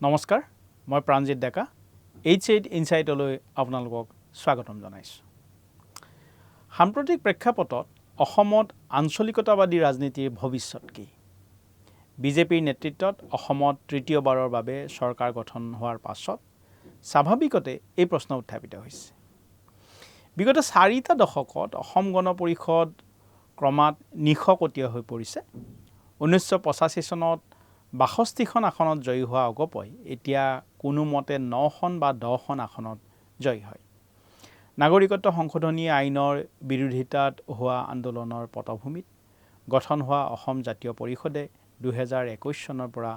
নমস্কাৰ, মই প্ৰাণজিৎ ডেকা H8 ইনসাইটলৈ আপোনালোকক স্বাগতম জনাইছোঁ। সাম্প্ৰতিক প্ৰেক্ষাপটত অসমত আঞ্চলিকতাবাদী ৰাজনীতিৰ ভৱিষ্যত কি? বিজেপিৰ নেতৃত্বত অসমত তৃতীয়বাৰৰ বাবে চৰকাৰ গঠন হোৱাৰ পাছত স্বাভাৱিকতে এই প্ৰশ্ন উত্থাপিত হৈছে। বিগত 4টা দশকত অসম গণ পৰিষদ ক্ৰমাৎ নিশকতীয়া হৈ পৰিছে। 1985 চনত 62খন আসনত জয়ী হোৱা অগপই এতিয়া কোনোমতে 9খন বা 10খন আসনত জয়ী হয়। নাগৰিকত্ব সংশোধনী আইনৰ বিৰোধিতাত হোৱা আন্দোলনৰ পটভূমিত গঠন হোৱা অসম জাতীয় পৰিষদে 2021 চনৰ পৰা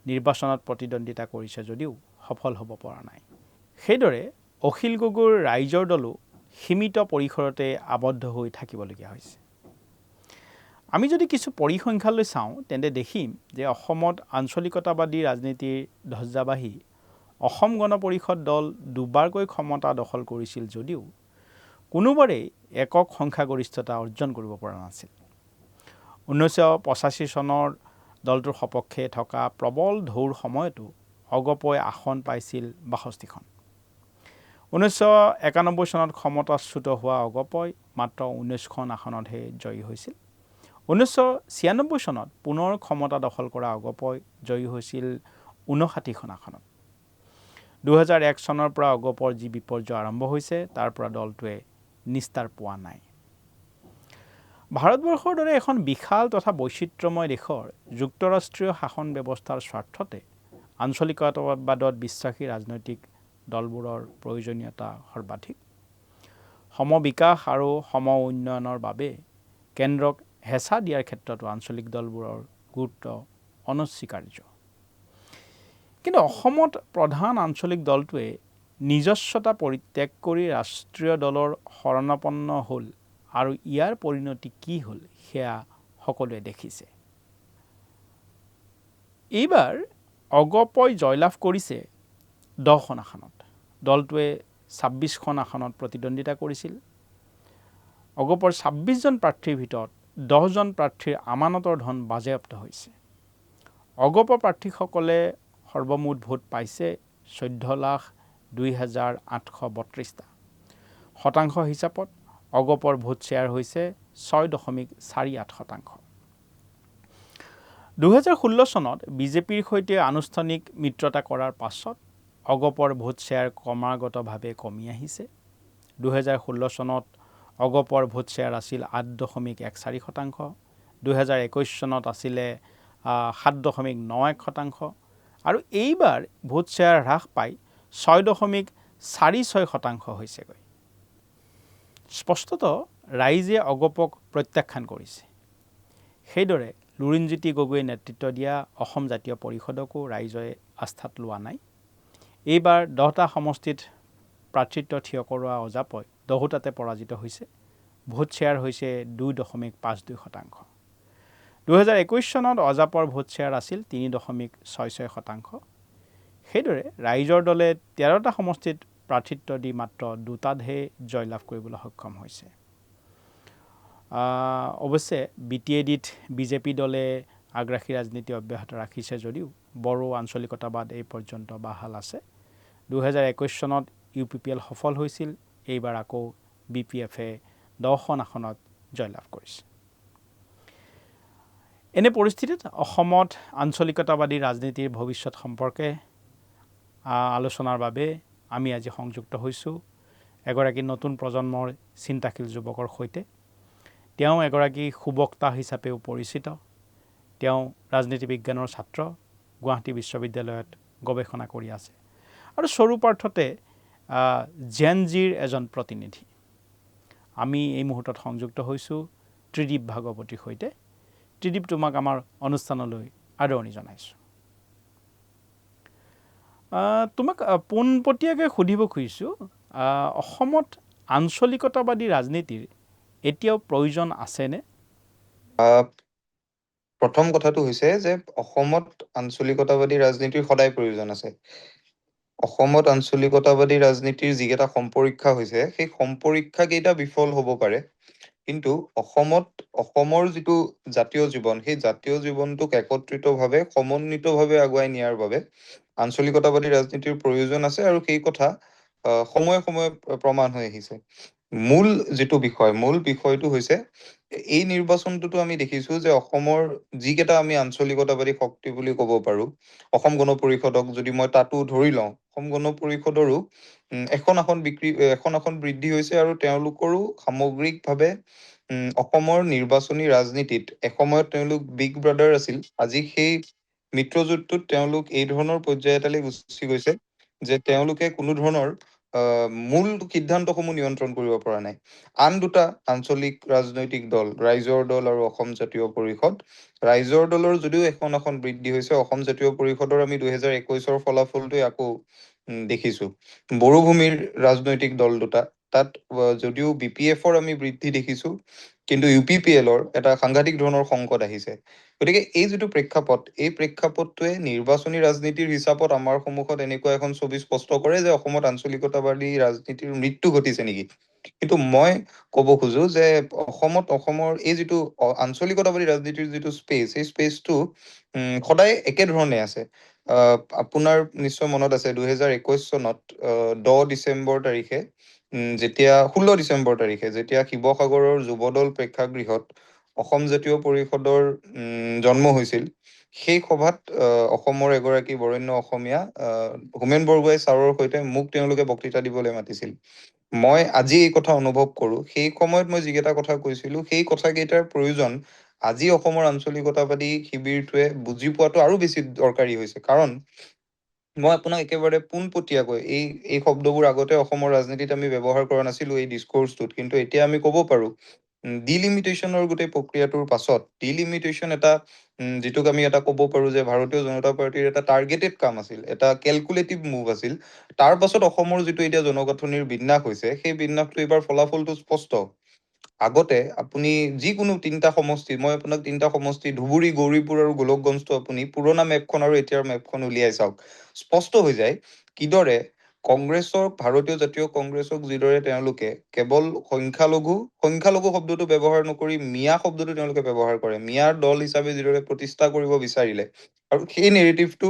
নিৰ্বাচনত প্ৰতিদ্বন্দ্বিতা কৰিছে যদিও সফল হ'ব পৰা নাই। সেইদৰে অখিল গগৈৰ ৰাইজৰ দলো সীমিত পৰিসৰতে আবদ্ধ হৈ থাকিবলগীয়া হৈছে। আমি যদি কিছু পৰিসংখ্যালৈ চাওঁ তেন্তে দেখিম যে অসমত আঞ্চলিকতাবাদী ৰাজনীতিৰ ধ্বজাবাহী অসম গণ পৰিষদ দল দুবাৰকৈ ক্ষমতা দখল কৰিছিল যদিও কোনোবাৰেই একক সংখ্যাগৰিষ্ঠতা অৰ্জন কৰিব পৰা নাছিল। 1985 চনৰ দলটোৰ সপক্ষে থকা প্ৰবল ঢৌৰ সময়তো অগপই আসন পাইছিল 62খন। 1991 চনত ক্ষমতাচ্যুত হোৱা অগপই মাত্ৰ 19খন আসনতহে জয়ী হৈছিল। 1996 চনত পুনৰ ক্ষমতা দখল কৰা অগপই জয়ী হৈছিল 59খন আসনত। 2001 চনৰ পৰা অগপৰ যি বিপৰ্যয় আৰম্ভ হৈছে তাৰ পৰা দলটোৱে নিস্তাৰ পোৱা নাই। ভাৰতবৰ্ষৰ দৰে এখন বিশাল তথা বৈচিত্ৰ্যময় দেশৰ যুক্তৰাষ্ট্ৰীয় শাসন ব্যৱস্থাৰ স্বাৰ্থতে আঞ্চলিকতাবাদত বিশ্বাসী ৰাজনৈতিক দলবোৰৰ প্ৰয়োজনীয়তা সৰ্বাধিক। সমবিকাশ আৰু সম উন্নয়নৰ বাবে কেন্দ্ৰক হেঁচা দিয়াৰ ক্ষেত্ৰতো আঞ্চলিক দলবোৰৰ গুৰুত্ব অনস্বীকাৰ্য। কিন্তু অসমত প্ৰধান আঞ্চলিক দলটোৱে নিজস্বতা পৰিত্যাগ কৰি ৰাষ্ট্ৰীয় দলৰ শৰণাপন্ন হ'ল আৰু ইয়াৰ পৰিণতি কি হ'ল সেয়া সকলোৱে দেখিছে। এইবাৰ অগপই জয়লাভ কৰিছে 10খন আসনত। দলটোৱে 26খন আসনত প্ৰতিদ্বন্দ্বিতা কৰিছিল। অগপৰ 26জন প্ৰাৰ্থীৰ ভিতৰত 10জন প্ৰাৰ্থীৰ আমানতৰ ধন বাজেয়াপ্ত হৈছে। অগপ প্ৰাৰ্থীসকলে সৰ্বমুঠ ভোট পাইছে 14,02,832টা। শতাংশ হিচাপত অগপৰ ভোট শ্বেয়াৰ হৈছে 6.48%। 2016 চনত বিজেপিৰ সৈতে আনুষ্ঠানিক মিত্ৰতা কৰাৰ পাছত অগপৰ ভোট শ্বেয়াৰ ক্ৰমাগতভাৱে কমি আহিছে। 2016 চনত অগপৰ ভোট শ্বেয়াৰ আছিল 8.14%। 2021 চনত আছিলে 7.91% আৰু এইবাৰ ভোট শ্বেয়াৰ হ্ৰাস পাই 6.46% হৈছেগৈ। স্পষ্টত ৰাইজে অগপক প্ৰত্যাখ্যান কৰিছে। সেইদৰে লুৰিণজ্যোতি গগৈয়ে নেতৃত্ব দিয়া অসম জাতীয় পৰিষদকো ৰাইজে আস্থাত লোৱা নাই। এইবাৰ 10টা সমষ্টিত প্ৰাৰ্থিত্ব থিয় কৰোৱা অজাপই 10টাতে পৰাজিত হৈছে। ভোট শ্বেয়াৰ হৈছে 2.52%। 2021 চনত অজাপৰ ভোট শ্বেয়াৰ আছিল 3.66%। সেইদৰে ৰাইজৰ দলে 13টা সমষ্টিত প্ৰাৰ্থিত্ব দি মাত্ৰ 2টাতহে জয়লাভ কৰিবলৈ সক্ষম হৈছে। অৱশ্যে BTADত বিজেপি দলে আগ্ৰাসী ৰাজনীতি অব্যাহত ৰাখিছে যদিও বড়ো আঞ্চলিকতাবাদ এই পৰ্যন্ত বাহাল আছে। 2021 চনত UPPL সফল হৈছিল। এইবাৰ আকৌ BPFে 10খন আসনত জয়লাভ কৰিছে। এনে পৰিস্থিতিত অসমত আঞ্চলিকতাবাদী ৰাজনীতিৰ ভৱিষ্যত সম্পৰ্কে আলোচনাৰ বাবে আমি আজি সংযুক্ত হৈছোঁ এগৰাকী নতুন প্ৰজন্মৰ চিন্তাশীল যুৱকৰ সৈতে। তেওঁ এগৰাকী সুবক্তা হিচাপেও পৰিচিত। তেওঁ ৰাজনীতি বিজ্ঞানৰ ছাত্ৰ, গুৱাহাটী বিশ্ববিদ্যালয়ত গৱেষণা কৰি আছে আৰু স্বৰূপাৰ্থতে জেন জিৰ এজন প্ৰতিনিধি। আমি এই মুহূৰ্তত সংযুক্ত হৈছোঁ ত্ৰিদীপ ভাগৱতীৰ সৈতে। ত্ৰিদীপ, তোমাক আমাৰ অনুষ্ঠানলৈ আদৰণি জনাইছোঁ। তোমাক পোনপটীয়াকৈ সুধিব খুজিছোঁ, অসমত আঞ্চলিকতাবাদী ৰাজনীতিৰ এতিয়াও প্ৰয়োজন আছেনে? প্ৰথম কথাটো হৈছে যে অসমত আঞ্চলিকতাবাদী ৰাজনীতিৰ সদায় প্ৰয়োজন আছে। অসমত আঞ্চলিকতাবাদী ৰাজনীতিৰ যিকেইটা সম্পৰীক্ষা হৈছে সেই সম্পৰীক্ষা কেইটা বিফল হ'ব পাৰে, কিন্তু অসমৰ যিটো জাতীয় জীৱন সেই জাতীয় জীৱনটোক একত্ৰিতভাৱে সমন্বিতভাৱে আগুৱাই নিয়াৰ বাবে আঞ্চলিকতাবাদী ৰাজনীতিৰ প্ৰয়োজন আছে আৰু সেই কথা সময়ে সময়ে প্ৰমাণ হৈ আহিছে। মূল মূল বিষয়টো হৈছে এই নিৰ্বাচনটোতো আমি দেখিছো যে অসমৰ যিকেইটা আমি আঞ্চলিকতাবাদী শক্তি বুলি ক'ব পাৰো, অসম গণ পৰিষদক যদি মই তাতো ধৰি লওঁ, অসম গণ পৰিষদৰো এখন আসন বৃদ্ধি হৈছে আৰু তেওঁলোকৰো সামগ্ৰিকভাৱে অসমৰ নিৰ্বাচনী ৰাজনীতিত এসময়ত তেওঁলোক বিগ ব্ৰাদাৰ আছিল। আজি সেই মিত্ৰজোঁটটোত তেওঁলোক এই ধৰণৰ পৰ্যায় এটালৈ গুচি গৈছে যে তেওঁলোকে কোনো ধৰণৰ মূল সিদ্ধান্তসমূহ নিয়ন্ত্ৰণ কৰিব পৰা নাই। আন দুটা আঞ্চলিক ৰাজনৈতিক দল, ৰাইজৰ দল আৰু অসম জাতীয় পৰিষদ, ৰাইজৰ দলৰ যদিও এখন আসন বৃদ্ধি হৈছে, অসম জাতীয় পৰিষদৰ আমি 2021-ৰ ফলাফলটোৱে আকৌ দেখিছো। বড়োভূমিৰ ৰাজনৈতিক দল দুটা, তাত যদিও BPF-ৰ আমি বৃদ্ধি দেখিছো, কিন্তু UPPL-ৰ এটা সাংঘাতিক ধৰণৰ সংকট আহিছে। গতিকে এই যিটো প্ৰেক্ষাপট, এই প্ৰেক্ষাপটটোৱে নিৰ্বাচনী ৰাজনীতিৰ হিচাপত আমাৰ সন্মুখত এনেকুৱা এখন ছবি স্পষ্ট কৰে যে অসমত আঞ্চলিকতাবাদী ৰাজনীতিৰ মৃত্যু ঘটিছে নেকি। কিন্তু মই ক'ব খোজো যে অসমৰ এই যিটো আঞ্চলিকতাবাদী ৰাজনীতিৰ যিটো স্পেচ, সেই স্পেচটো সদায় একেধৰণে আছে। আপোনাৰ নিশ্চয় মনত আছে 2021 চনত 16 ডিচেম্বৰ তাৰিখে যেতিয়া শিৱসাগৰৰ যুৱদল প্ৰেক্ষাগৃহত অসম জাতীয় পৰিষদৰ জন্ম হৈছিল, সেই সভাত অসমৰ এগৰাকী বৰেণ্য অসমীয়া হোমেন বৰগোহাঁই ছাৰৰ সৈতে মোক তেওঁলোকে বক্তৃতা দিবলৈ মাতিছিল। মই আজি এই কথা অনুভৱ কৰো, সেই সময়ত মই যিকেইটা কথা কৈছিলো, সেই কথাকেইটাৰ প্ৰয়োজন আজি অসমৰ আঞ্চলিকতাবাদী শিবিৰটোৱে বুজি পোৱাটো আৰু বেছি দৰকাৰী হৈছে। কাৰণ মই আপোনাক একেবাৰে পোনপটীয়াকৈ এই শব্দবোৰ আগতে অসমৰ ৰাজনীতিত আমি ব্যৱহাৰ কৰা নাছিলো এই ডিস্কোৰ্চটোত, কিন্তু এতিয়া আমি ক'ব পাৰো ডিলিমিটেশ্যনৰ গোটেই প্ৰক্ৰিয়াটোৰ পাছত ডিলিমিটেশ্যন এটা যিটোক আমি এটা ক'ব পাৰো যে ভাৰতীয় জনতা পাৰ্টীৰ এটা টাৰ্গেটেড কাম আছিল, এটা কেলকুলেটিভ মুভ আছিল। তাৰ পাছত অসমৰ যিটো এতিয়া জনগাঁথনিৰ বিন্যাস হৈছে, সেই বিন্যাসটো এইবাৰ ফলাফলটো স্পষ্ট। আগতে আপুনি যিকোনো তিনিটা সমষ্টি, মই আপোনাক তিনিটা সমষ্টি ধুবুৰী, গৌৰীপুৰ আৰু গোলকগঞ্জটো আপুনি পুৰণা মেপখন আৰু এতিয়াৰ মেপখন উলিয়াই চাওক, স্পষ্ট হৈ যায় কিদৰে ভাৰতীয় জাতীয় কংগ্ৰেছক যিদৰে তেওঁলোকে কেৱল সংখ্যালঘু শব্দটো ব্যৱহাৰ নকৰি মিয়া শব্দটো তেওঁলোকে ব্যৱহাৰ কৰে, মিয়াৰ দল হিচাপে যিদৰে প্ৰতিষ্ঠা কৰিব বিচাৰিলে, আৰু সেই নেৰেটিভটো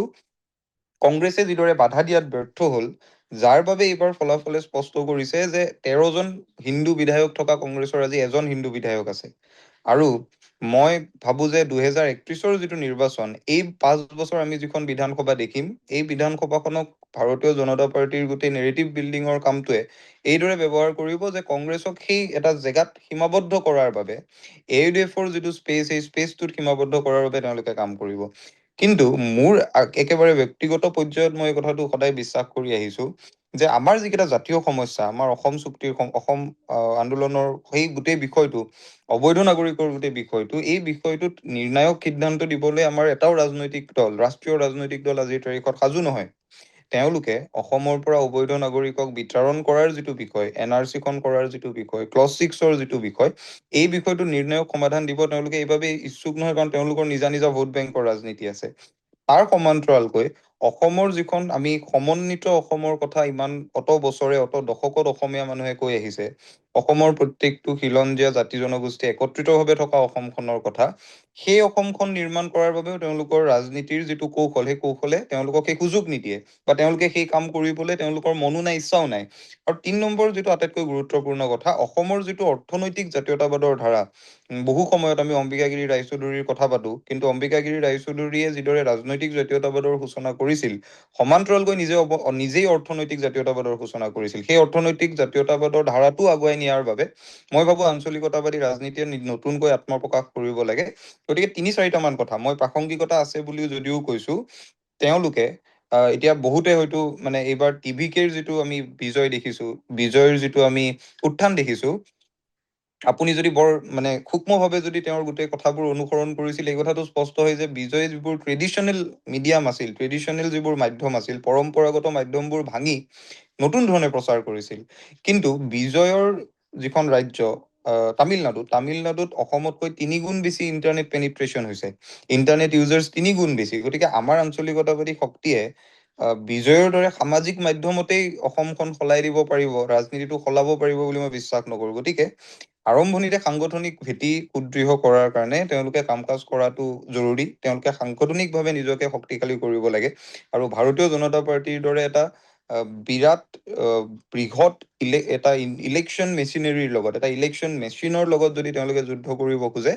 কংগ্ৰেছে যিদৰে বাধা দিয়াত ব্যৰ্থ হ'ল, যাৰ বাবে এইবাৰ ফলাফলে স্পষ্ট কৰিছে যে 13জন হিন্দু বিধায়ক থকা কংগ্ৰেছৰ আজি এজন হিন্দু বিধায়ক আছে। আৰু মই ভাবো যে 2031-ৰ যিটো নিৰ্বাচন, এই 5 বছৰ আমি যিখন বিধানসভা দেখিম, এই বিধানসভাখনক ভাৰতীয় জনতা পাৰ্টীৰ গোটেই নেৰেটিভ বিল্ডিঙৰ কামটোৱে এইদৰে ব্যৱহাৰ কৰিব যে কংগ্ৰেছক সেই এটা জেগাত সীমাবদ্ধ কৰাৰ বাবে, AUDF-ৰ যিটো স্পেচ, এই স্পেচটোত সীমাবদ্ধ কৰাৰ বাবে তেওঁলোকে কাম কৰিব। কিন্তু মোৰ একেবাৰে ব্যক্তিগত পৰ্যায়ত মই এই কথাটো সদায় বিশ্বাস কৰি আহিছো যে আমাৰ যিকেইটা জাতীয় সমস্যা, আমাৰ অসম আন্দোলনৰ সেই গোটেই বিষয়টো, অবৈধ নাগৰিকৰ গোটেই বিষয়টো, এই বিষয়টোত নিৰ্ণায়ক সিদ্ধান্ত দিবলৈ আমাৰ এটাও ৰাষ্ট্ৰীয় ৰাজনৈতিক দল আজিৰ তাৰিখত সাজু নহয়। তেওঁলোকে অসমৰ পৰা অবৈধ নাগৰিকক বিতৰণ কৰাৰ যিটো বিষয়, NRC খন কৰাৰ যিটো বিষয়, ক্লজ 6-ৰ যিটো বিষয়, এই বিষয়টো নিৰ্ণায়ক সমাধান দিব তেওঁলোকে এইবাবে ইচ্ছুক নহয়, কাৰণ তেওঁলোকৰ নিজা নিজা ভোট বেংকৰ ৰাজনীতি আছে। তাৰ সমান্তৰালকৈ অসমৰ যিখন আমি সমন্বিত অসমৰ কথা অত বছৰে, অত দশকত অসমীয়া মানুহে কৈ আহিছে, অসমৰ প্ৰত্যেকটো খিলঞ্জীয়া জাতি জনগোষ্ঠী একত্ৰিতভাৱে থকা অসমখনৰ কথা, সেই অসমখন নিৰ্মাণ কৰাৰ বাবেও তেওঁলোকৰ ৰাজনীতিৰ যিটো কৌশল, সেই কৌশলে তেওঁলোকক সেই সুযোগ নিদিয়ে, বা তেওঁলোকে সেই কাম কৰিবলৈ তেওঁলোকৰ মনো নাই, ইচ্ছাও নাই। আৰু 3 নম্বৰ যিটো আটাইতকৈ গুৰুত্বপূৰ্ণ কথা, অসমৰ যিটো অৰ্থনৈতিক জাতীয়তাবাদৰ ধাৰা, বহু সময়ত আমি অম্বিকাগিৰি ৰায়চৌধুৰীৰ কথা পাতো, কিন্তু অম্বিকাগিৰি ৰায়চৌধুৰীয়ে যিদৰে ৰাজনৈতিক জাতীয়তাবাদৰ সূচনা কৰিছিল, সমান্তৰালকৈ নিজেই অৰ্থনৈতিক জাতীয়তাবাদৰ সূচনা কৰিছিল। সেই অৰ্থনৈতিক জাতীয়তাবাদৰ ধাৰাটো আগুৱাই নিয়াৰ বাবে মই ভাবো আঞ্চলিকতাবাদী ৰাজনীতিয়ে নতুনকৈ আত্মপ্ৰকাশ কৰিব লাগে। গতিকে 3-4টা মান কথা মই প্ৰাসংগিকতা আছে বুলি যদিও কৈছো, তেওঁলোকে এতিয়া বহুতে হয়তো মানে এইবাৰ TVKৰ যিটো আমি বিজয় দেখিছো, বিজয়ৰ যিটো আমি উত্থান দেখিছো, আপুনি যদি বৰ মানে সূক্ষ্মভাৱে যদি তেওঁৰ গোটেই কথাবোৰ অনুসৰণ কৰিছিল, এই কথাটো স্পষ্ট হয় যে বিজয়ে যিবোৰ ট্ৰেডিশ্যনেল মিডিয়াম আছিল, ট্ৰেডিশ্যনেল যিবোৰ মাধ্যম আছিল, পৰম্পৰাগত মাধ্যমবোৰ ভাঙি নতুন ধৰণে প্ৰচাৰ কৰিছিল। কিন্তু বিজয়ৰ যিখন ৰাজ্য তামিলনাডুত অসমতকৈ 3 গুণ বেছি ইণ্টাৰনেট পেনিট্ৰেশ্যন হৈছে, ইণ্টাৰনেট ইউজাৰ্ছ 3 গুণ বেছি। গতিকে আমাৰ আঞ্চলিকতাবাদী শক্তিয়ে বিজয়ৰ দৰে সামাজিক মাধ্যমতেই অসমখন সলাই দিব পাৰিব, ৰাজনীতিটো সলাব পাৰিব বুলি মই বিশ্বাস নকৰো। গতিকে আৰম্ভণিতে সাংগঠনিক ভেটি সুদৃঢ় কৰাৰ কাৰণে তেওঁলোকে কাম কাজ কৰাটো জৰুৰী। তেওঁলোকে সাংগঠনিকভাৱে নিজকে শক্তিশালী কৰিব লাগে। আৰু ভাৰতীয় জনতা পাৰ্টীৰ দৰে এটা বিৰাট বৃহৎ এটা ইলেকশ্যন মেচিনেৰীৰ লগত, এটা ইলেকশ্যন মেচিনৰ লগত যদি তেওঁলোকে যুদ্ধ কৰিব খোজে,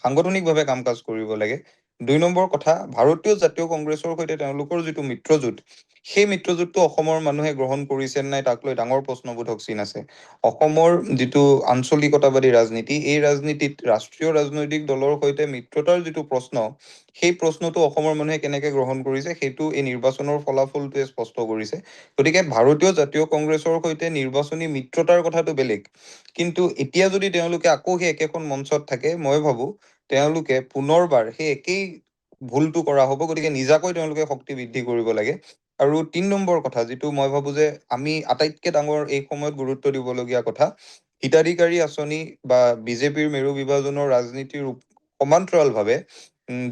সাংগঠনিকভাৱে কাম কাজ কৰিব লাগে। 2 নম্বৰ কথা, ভাৰতীয় জাতীয় কংগ্ৰেছৰ সৈতে তেওঁলোকৰ যিটো মিত্ৰজোঁট, সেই মিত্ৰজোঁটটো অসমৰ মানুহে গ্ৰহণ কৰিছে নাই তাক লৈ ডাঙৰ প্ৰশ্নবোধক চিন আছে। অসমৰ যিটো আঞ্চলিকতাবাদী ৰাজনীতি, এই ৰাজনীতিত ৰাষ্ট্ৰীয় ৰাজনৈতিক দলৰ সৈতে মিত্ৰতাৰ যিটো প্ৰশ্ন, সেই প্ৰশ্নটো অসমৰ মানুহে কেনেকে গ্ৰহণ কৰিছে সেইটো এই নিৰ্বাচনৰ ফলাফলটোৱে স্পষ্ট কৰিছে। গতিকে ভাৰতীয় জাতীয় কংগ্ৰেছৰ সৈতে নিৰ্বাচনী মিত্ৰতাৰ কথাটো বেলেগ, কিন্তু এতিয়া যদি তেওঁলোকে আকৌ সেই একেখন মঞ্চত থাকে, মই ভাবো তেওঁলোকে পুনৰবাৰ সেই একেই ভুলটো কৰা হ'ব। গতিকে নিজাকৈ তেওঁলোকে শক্তি বৃদ্ধি কৰিব লাগে। আৰু 3 নম্বৰ কথা, যিটো মই ভাবো যে আমি আটাইতকৈ ডাঙৰ এই সময়ত গুৰুত্ব দিবলগীয়া কথা, হিতাধিকাৰী আঁচনি বা বিজেপিৰ মেৰু বিভাজনৰ ৰাজনীতিৰ সমান্তৰালভাৱে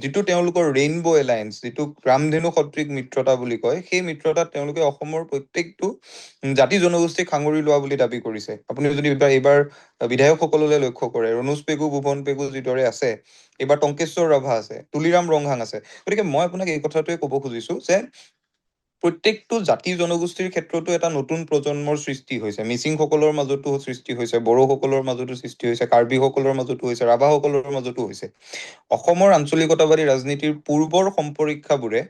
যিটো তেওঁলোকৰ ৰেইনবো এলায়েন্স, যিটো ৰামধেনু সদৃশ মিত্ৰতা বুলি কয়, সেই মিত্ৰতাত তেওঁলোকে অসমৰ প্ৰত্যেকটো জাতি জনগোষ্ঠীক সাঙুৰি লোৱা বুলি দাবী কৰিছে। আপুনি যদি এইবাৰ বিধায়কসকললৈ লক্ষ্য কৰে, ৰণোজ পেগু, ভুৱন পেগু যিদৰে আছে, এইবাৰ টংকেশ্বৰ ৰাভা আছে, তুলিৰাম ৰংহাং আছে। গতিকে মই আপোনাক এই কথাটোৱে ক'ব খুজিছো যে প্ৰত্যেকটো জাতি জনগোষ্ঠীৰ ক্ষেত্ৰতো এটা নতুন প্ৰজন্মৰ সৃষ্টি হৈছে। মিচিংসকলৰ মাজতো সৃষ্টি হৈছে, বড়োসকলৰ মাজতো সৃষ্টি হৈছে, কাৰ্বিসকলৰ মাজতো হৈছে, ৰাভাসকলৰ মাজতো হৈছে। অসমৰ আঞ্চলিকতাবাদী ৰাজনীতিৰ পূৰ্বৰ সম্পৰীক্ষাবোৰে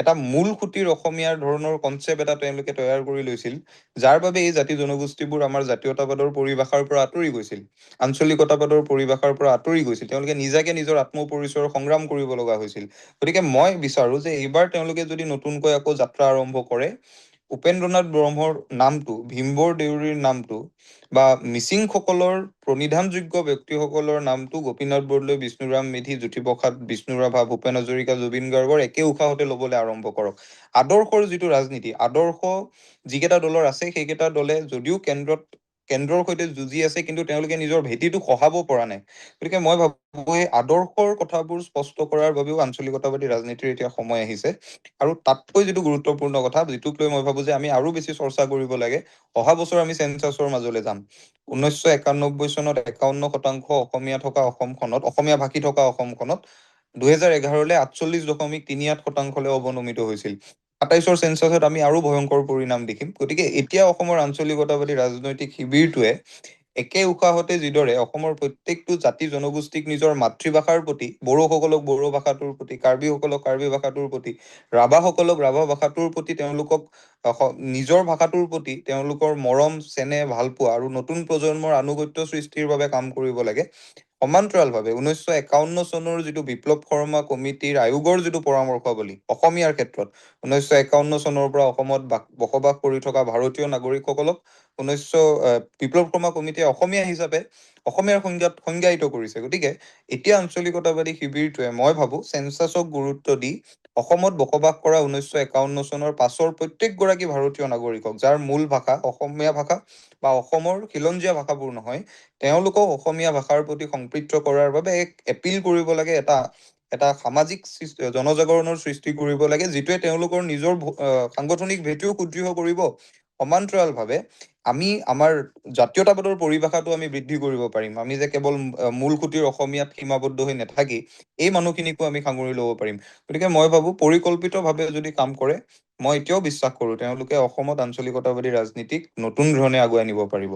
এটা মূল খুঁটিৰ অসমীয়াৰ ধৰণৰ কনচেপ্ট এটা তেওঁলোকে তৈয়াৰ কৰি লৈছিল, যাৰ বাবে এই জাতি জনগোষ্ঠীবোৰ আমাৰ জাতীয়তাবাদৰ পৰিভাষাৰ পৰা আঁতৰি গৈছিল, আঞ্চলিকতাবাদৰ পৰিভাষাৰ পৰা আঁতৰি গৈছিল। তেওঁলোকে নিজাকে নিজৰ আত্মপৰিচয়ৰ সংগ্ৰাম কৰিব লগা হৈছিল। গতিকে মই বিচাৰো যে এইবাৰ তেওঁলোকে যদি নতুনকৈ আকৌ যাত্ৰা আৰম্ভ কৰে, উপেন্দ্ৰনাথ ব্ৰহ্মৰ নামটো, ভীমবৰ দেউৰীৰ নামটো, বা মিচিংসকলৰ প্ৰণিধানযোগ্য ব্যক্তিসকলৰ নামটো গোপীনাথ বৰদলৈ, বিষ্ণুৰাম মেধি, জ্যোতিপ্ৰসাদ, বিষ্ণু ৰাভা, ভূপেন হাজৰিকা, জুবিন গাৰ্গৰ একে উশাহতে ল'বলৈ আৰম্ভ কৰক। আদৰ্শৰ যিটো ৰাজনীতি, আদৰ্শ যিকেইটা দলৰ আছে, সেইকেইটা দলে যদিও কেন্দ্ৰৰ সৈতে যুঁজি আছে, কিন্তু তেওঁলোকে নিজৰ ভেটিটো খহাব পৰা নাই। গতিকে মই ভাবো এই আদৰ্শৰ কথাবোৰ স্পষ্ট কৰাৰ বাবেও আঞ্চলিকতাবাদী ৰাজনীতিৰ এতিয়া সময় আহিছে। আৰু তাতকৈ যিটো গুৰুত্বপূৰ্ণ কথা, যিটোক লৈ মই ভাবো যে আমি আৰু বেছি চৰ্চা কৰিব লাগে, অহা বছৰ আমি চেঞ্চাছৰ মাজলৈ যাম। 1991 চনত 51% অসমীয়া থকা অসমখনত, অসমীয়া ভাষী থকা অসমখনত 2011লৈ 48.38% অৱনমিত হৈছিল। 27ৰ চেঞ্চাছত আমি আৰু ভয়ংকৰ পৰিণাম দেখিম। গতিকে এতিয়া অসমৰ আঞ্চলিকতাবাদী ৰাজনৈতিক শিবিৰটোৱে একে উশাহতে যিদৰে অসমৰ প্ৰত্যেকটো জাতি জনগোষ্ঠীক নিজৰ মাতৃভাষাৰ প্ৰতি, বড়োসকলক বড়ো ভাষাটোৰ প্ৰতি, কাৰ্বিসকলক কাৰ্বি ভাষাটোৰ প্ৰতি, ৰাভাসকলক ৰাভা ভাষাটোৰ প্ৰতি, তেওঁলোকক নিজৰ ভাষাটোৰ প্ৰতি তেওঁলোকৰ মৰম, চেনেহ, ভালপোৱা আৰু নতুন প্ৰজন্মৰ আনুগত্য সৃষ্টিৰ বাবে কাম কৰিব লাগে। সমান্তৰালভাৱে 1951 চনৰ যিটো বিপ্লৱ শৰ্মা কমিটিৰ আয়োগৰ যিটো পৰামৰ্শাৱলী অসমীয়াৰ ক্ষেত্ৰত, 1951 চনৰ পৰা অসমত বসবাস কৰি থকা ভাৰতীয় নাগৰিকসকলক বিপ্লৱ শৰ্মা কমিটিয়ে অসমীয়া হিচাপে অসমীয়াৰ সংজ্ঞায়িত কৰিছে। গতিকে এতিয়া আঞ্চলিকতাবাদী শিবিৰটোৱে মই ভাবো চেঞ্চাছক গুৰুত্ব দি অসমত বসবাস কৰা 1951 চনৰ পাছৰ প্ৰত্যেকগৰাকী ভাৰতীয় নাগৰিকক, যাৰ মূল ভাষা অসমীয়া ভাষা বা অসমৰ খিলঞ্জীয়া ভাষাবোৰ নহয়, তেওঁলোকক অসমীয়া ভাষাৰ প্ৰতি সম্পৃক্ত কৰাৰ বাবে এক এপিল কৰিব লাগে, এটা সামাজিক জনজাগৰণৰ সৃষ্টি কৰিব লাগে, যিটোৱে তেওঁলোকৰ নিজৰ সাংগঠনিক ভেটিও সুদৃঢ় কৰিব। সমান্তৰালভাৱে আমি আমাৰ জাতীয়তাবাদৰ পৰিভাষাটো আমি বৃদ্ধি কৰিব পাৰিম। আমি যে কেৱল মূল খুঁটিৰ অসমীয়াত সীমাবদ্ধ হৈ নাথাকি এই মানুহখিনিকো আমি সাঙুৰি ল'ব পাৰিম। গতিকে মই ভাবো পৰিকল্পিতভাৱে যদি কাম কৰে, মই এতিয়াও বিশ্বাস কৰো তেওঁলোকে অসমত আঞ্চলিকতাবাদী ৰাজনীতিক নতুন ধৰণে আগুৱাই নিব পাৰিব।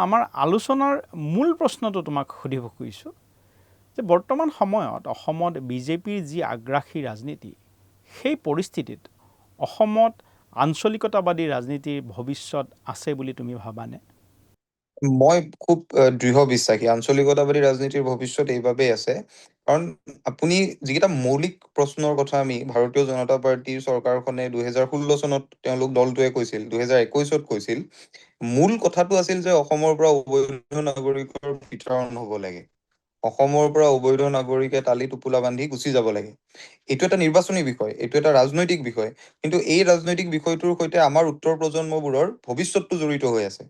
আমাৰ আলোচনাৰ মূল প্ৰশ্নটো তোমাক সুধিব খুজিছোঁ যে বৰ্তমান সময়ত অসমত বিজেপিৰ যি আগ্ৰাসী ৰাজনীতি, সেই পৰিস্থিতিত অসমত আঞ্চলিকতাবাদী ৰাজনীতিৰ ভৱিষ্যত আছে বুলি তুমি ভাবানে? মই খুব দৃঢ় বিশ্বাসী আঞ্চলিকতাবাদী ৰাজনীতিৰ ভৱিষ্যত এইবাবেই আছে, কাৰণ আপুনি যিকেইটা মৌলিক প্ৰশ্নৰ কথা আমি ভাৰতীয় জনতা পাৰ্টীৰ চৰকাৰখনে 2016 চনত তেওঁলোক দলটোৱে কৈছিল, 2021ত কৈছিল, মূল কথাটো আছিল যে অসমৰ পৰা অবৈধ নাগৰিকৰ বিতৰণ হ'ব লাগে, অসমৰ পৰা অবৈধ নাগৰিকে টালি টোপোলা বান্ধি গুচি যাব লাগে। এইটো এটা নিৰ্বাচনী বিষয়, এইটো এটা ৰাজনৈতিক বিষয়, কিন্তু এই ৰাজনৈতিক বিষয়টোৰ সৈতে আমাৰ উত্তৰ প্ৰজন্মবোৰৰ ভৱিষ্যতটো জড়িত হৈ আছে।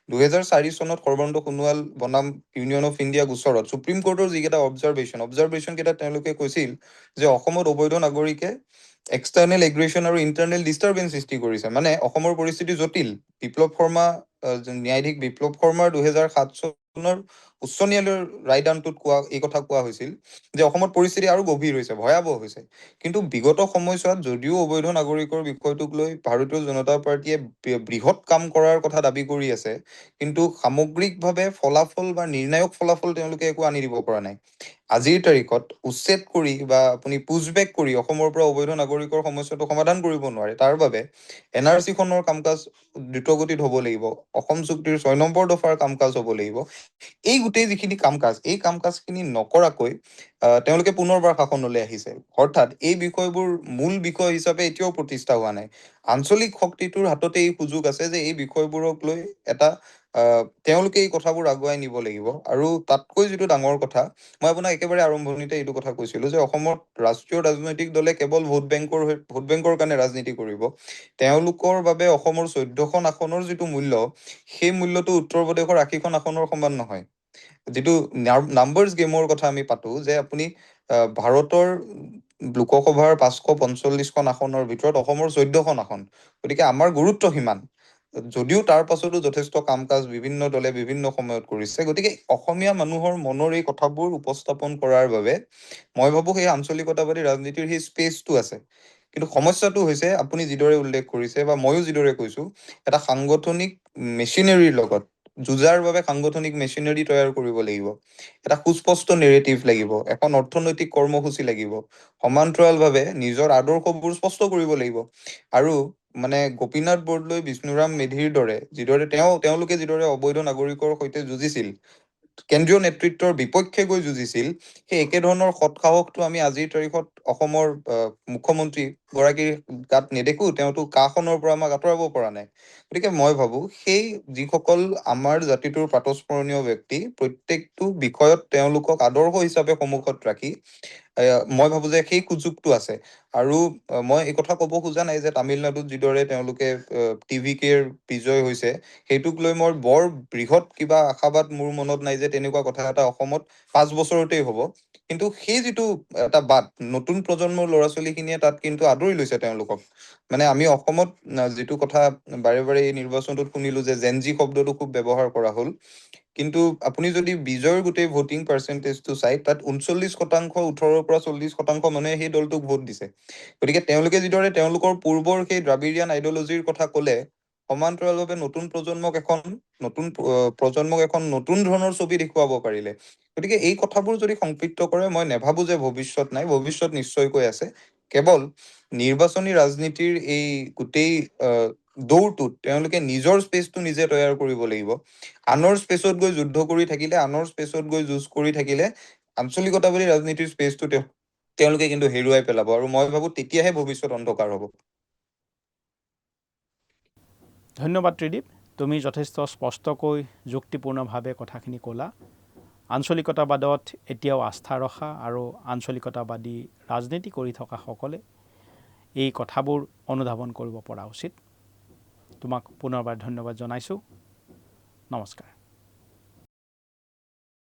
2004 চনত সৰ্বানন্দ সোণোৱাল বনাম ইউনিয়ন অফ ইণ্ডিয়া গোচৰত সুপ্ৰিম কোৰ্টৰ যিকেইটা অবজাৰভেশ্যন কেইটা তেওঁলোকে কৈছিল যে অসমত অবৈধ নাগৰিকে এক্সটাৰ্নেল এগ্ৰেশ্যন আৰু ইণ্টাৰনেল ডিষ্টাৰবেঞ্চ সৃষ্টি কৰিছে। মানে অসমৰ পৰিস্থিতি জটিল, বিপ্লৱ শৰ্মা ন্যায়াধীশ বিপ্লৱ শৰ্মাৰ 2007 চনৰ উচ্চ ন্যায়ালয়ৰ ৰায়দানটোত এই কথা কোৱা হৈছিল যে অসমত পৰিস্থিতি আৰু গভীৰ হৈছে, ভয়াৱহ হৈছে। কিন্তু বিগত সময়ছোৱাত যদিও অবৈধ নাগৰিকৰ বিষয়টোক লৈ ভাৰতীয় জনতা পাৰ্টীয়ে বৃহৎ কাম কৰাৰ কথা দাবী কৰি আছে, কিন্তু সামগ্ৰিকভাৱে ফলাফল বা নিৰ্ণায়ক ফলাফল তেওঁলোকে একো আনি দিব পৰা নাই। আজিৰ তাৰিখত উচ্ছেদ কৰি বা আপুনি পুছবেক কৰি অসমৰ পৰা অবৈধ নাগৰিকৰ সমস্যাটো সমাধান কৰিব নোৱাৰে। তাৰ বাবে NRC খনৰ কাম কাজ দ্ৰুতগতিত হ'ব লাগিব, অসম চুক্তিৰ 6 নম্বৰ দফাৰ কাম কাজ হ'ব লাগিব। এই গোটেই যিখিনি কাম কাজ, এই কাম কাজখিনি নকৰাকৈ তেওঁলোকে পুনৰবাৰ শাসনলৈ আহিছে। অৰ্থাৎ এই বিষয়বোৰ মূল বিষয় হিচাপে এতিয়াও প্ৰতিষ্ঠা হোৱা নাই। আঞ্চলিক শক্তিটোৰ হাততে এই সুযোগ আছে যে এই বিষয়বোৰক লৈ এটা তেওঁলোকে এই কথাবোৰ আগুৱাই নিব লাগিব। আৰু তাতকৈ যিটো ডাঙৰ কথা, মই আপোনাক একেবাৰে আৰম্ভণিতে এইটো কথা কৈছিলো যে অসমত ৰাষ্ট্ৰীয় ৰাজনৈতিক দলে কেৱল ভোট বেংকৰ কাৰণে ৰাজনীতি কৰিব। তেওঁলোকৰ বাবে অসমৰ 14খন আসনৰ যিটো মূল্য, সেই মূল্যটো উত্তৰ প্ৰদেশৰ 80খন আসনৰ সমান নহয়। যিটো নাম্বাৰ্ছ গেমৰ কথা আমি পাতো, যে আপুনি ভাৰতৰ লোকসভাৰ 545খন আসনৰ ভিতৰত অসমৰ 14খন আসন, গতিকে আমাৰ গুৰুত্ব সিমান। যদিও তাৰ পাছতো যথেষ্ট কাম কাজ বিভিন্ন দলে বিভিন্ন সময়ত কৰিছে। গতিকে অসমীয়া মানুহৰ মনৰ এই কথাবোৰ উপস্থাপন কৰাৰ বাবে মই ভাবো সেই আঞ্চলিকতাবাদী ৰাজনীতিৰ সেই স্পেচটো আছে। কিন্তু সমস্যাটো হৈছে আপুনি যিদৰে উল্লেখ কৰিছে বা ময়ো যিদৰে কৈছো, এটা সাংগঠনিক মেচিনাৰীৰ লগত যুঁজাৰ বাবে সাংগঠনিক মেচিনাৰী তৈয়াৰ কৰিব লাগিব। এটা সুস্পষ্ট নেৰেটিভ লাগিব, এখন অৰ্থনৈতিক কৰ্মসূচী লাগিব, সমান্তৰালভাৱে নিজৰ আদৰ্শবোৰ স্পষ্ট কৰিব লাগিব। আৰু মানে গোপীনাথ বৰদলৈ, বিষ্ণুৰাম মেধিৰ দৰে তেওঁলোকে যিদৰে অবৈধ নাগৰিকৰ সৈতে যুঁজিছিল, কেন্দ্ৰীয় নেতৃত্বৰ বিপক্ষে গৈ যুঁজিছিল, সেই একেধৰণৰ সৎসাহসটো আমি আজিৰ তাৰিখত অসমৰ মুখ্যমন্ত্ৰী গৰাকীৰ গাত নেদেখো। তেওঁতো কাখনৰ পৰা আমাক আঁতৰাব পৰা নাই। গতিকে মই ভাবো সেই যিসকল আমাৰ জাতিটোৰ প্ৰাতস্মৰণীয় ব্যক্তি, প্ৰত্যেকটো বিষয়ত তেওঁলোকক আদৰ্শ হিচাপে সন্মুখত ৰাখি মই ভাবো যে সেই সুযোগটো আছে। আৰু মই এই কথা ক'ব খোজা নাই যে তামিলনাডুত যিদৰে তেওঁলোকে TVKৰ বিজয় হৈছে, সেইটোক লৈ মই বৰ বৃহৎ কিবা আশাবাদ মোৰ মনত নাই যে তেনেকুৱা কথা এটা অসমত 5 বছৰতেই হ'ব। কিন্তু সেই যিটো এটা বাট, নতুন প্ৰজন্মৰ ল'ৰা ছোৱালীখিনিয়ে তাত কিন্তু আদৰি লৈছে তেওঁলোকক। মানে আমি অসমত যিটো কথা বাৰে বাৰে এই নিৰ্বাচনটোত শুনিলো যে জেনজি শব্দটো খুব ব্যৱহাৰ কৰা হ'ল, কিন্তু আপুনি যদি বিজয়ৰ গোটেই ভোটিং পাৰ্চেন্টেজটো চাই, তাত 39%, 18ৰ পৰা 40% মানুহে সেই দলটোক ভোট দিছে। গতিকে তেওঁলোকে যিদৰে তেওঁলোকৰ পূৰ্বৰ সেই দ্ৰাবিড়িয়ান আইডিঅলজিৰ কথা ক'লে, সমান্তৰালভাৱে নতুন প্ৰজন্মক এখন নতুন ধৰণৰ ছবি দেখুৱাব পাৰিলে। গতিকে এই কথাবোৰ যদি সংপৃক্ত কৰে, মই নেভাবো যে ভৱিষ্যত নাই, ভৱিষ্যত নিশ্চয়কৈ আছে। কেৱল নিৰ্বাচনী ৰাজনীতিৰ এই গোটেই দৌৰটোত তেওঁলোকে নিজৰ স্পেচটো নিজে তৈয়াৰ কৰিব লাগিব। আনৰ স্পেচত গৈ যুদ্ধ কৰি থাকিলে, আনৰ স্পেচত গৈ যুঁজ কৰি থাকিলে আঞ্চলিকতাবাদী ৰাজনীতিৰ স্পেচটো তেওঁলোকে কিন্তু হেৰুৱাই পেলাব। আৰু মই ভাবো তেতিয়াহে ভৱিষ্যত অন্ধকাৰ হ'ব। ধন্যবাদ ত্ৰিদীপ, তুমি যথেষ্ট স্পষ্টকৈ যুক্তিপূৰ্ণভাৱে কথাখিনি ক'লা। আঞ্চলিকতাবাদত এতিয়াও আস্থা ৰখা আৰু আঞ্চলিকতাবাদী ৰাজনীতি কৰি থকা সকলে এই কথাবোৰ অনুধাৱন কৰিব পৰা উচিত। তোমাক পুনৰবাৰ ধন্যবাদ জনাইছোঁ। নমস্কাৰ।